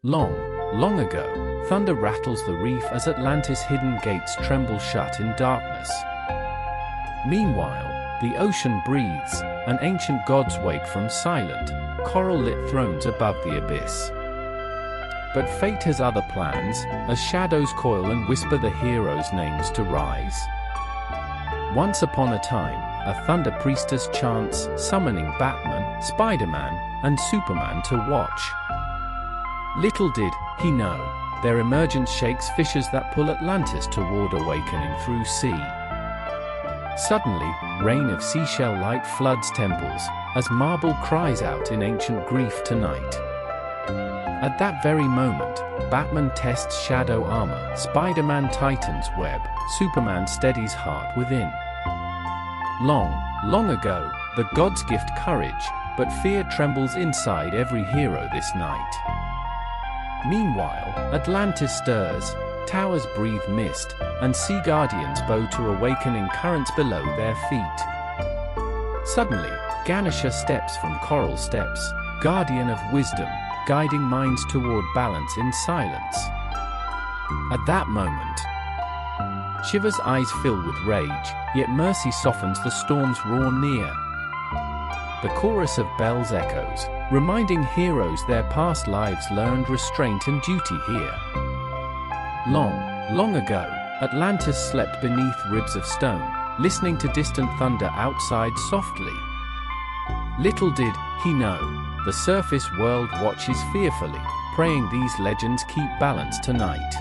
Long, long ago, thunder rattles the reef as Atlantis' hidden gates tremble shut in darkness. Meanwhile, the ocean breathes, and ancient gods wake from silent, coral-lit thrones above the abyss. But fate has other plans, as shadows coil and whisper the heroes' names to rise. Once upon a time, a thunder priestess chants, summoning Batman, Spider-Man, and Superman to watch. Little did he know, their emergence shakes fissures that pull Atlantis toward awakening through sea. Suddenly, rain of seashell light floods temples, as marble cries out in ancient grief tonight. At that very moment, Batman tests shadow armor, Spider-Man tightens web, Superman steadies heart within. Long, long ago, the gods gift courage, but fear trembles inside every hero this night. Meanwhile, Atlantis stirs, towers breathe mist, and sea guardians bow to awakening currents below their feet. Suddenly, Ganesha steps from coral steps, guardian of wisdom, guiding minds toward balance in silence. At that moment, Shiva's eyes fill with rage, yet mercy softens the storm's roar near. The chorus of bells echoes, reminding heroes their past lives learned restraint and duty here. Long, long ago, Atlantis slept beneath ribs of stone, listening to distant thunder outside softly. Little did he know, the surface world watches fearfully, praying these legends keep balance tonight.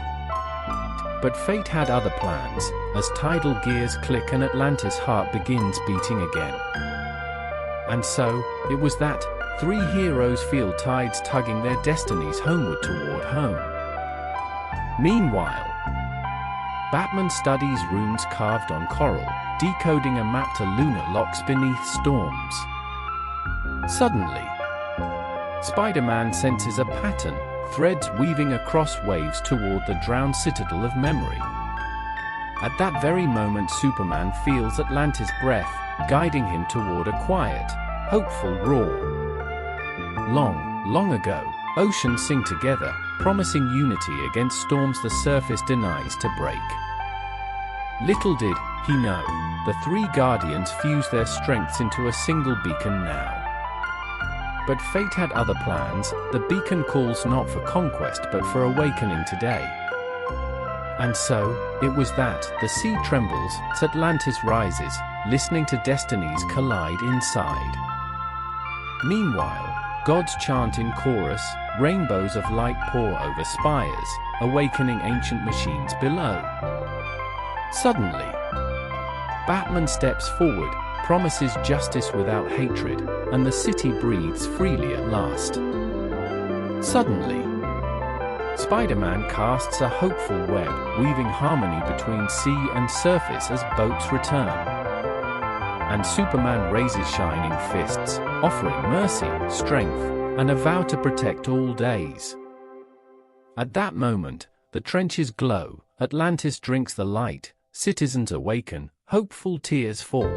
But fate had other plans, as tidal gears click and Atlantis' heart begins beating again. And so, it was that three heroes feel tides tugging their destinies homeward toward home. Meanwhile, Batman studies runes carved on coral, decoding a map to lunar locks beneath storms. Suddenly, Spider-Man senses a pattern, threads weaving across waves toward the drowned citadel of memory. At that very moment, Superman feels Atlantis' breath, guiding him toward a quiet, hopeful roar. Long, long ago, oceans sing together, promising unity against storms the surface denies to break. Little did he know, the three guardians fuse their strengths into a single beacon now. But fate had other plans, the beacon calls not for conquest but for awakening today. And so, it was that the sea trembles as Atlantis rises, listening to destinies collide inside. Meanwhile, gods chant in chorus, rainbows of light pour over spires, awakening ancient machines below. Suddenly, Batman steps forward, promises justice without hatred, and the city breathes freely at last. Suddenly, Spider-Man casts a hopeful web, weaving harmony between sea and surface as boats return. And Superman raises shining fists, offering mercy, strength, and a vow to protect all days. At that moment, the trenches glow, Atlantis drinks the light, citizens awaken, hopeful tears fall.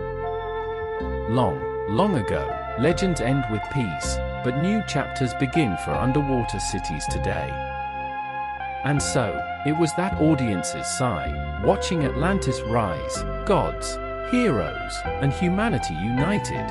Long, long ago, legends end with peace, but new chapters begin for underwater cities today. And so, it was that audience's sigh, watching Atlantis rise, gods, heroes, and humanity united.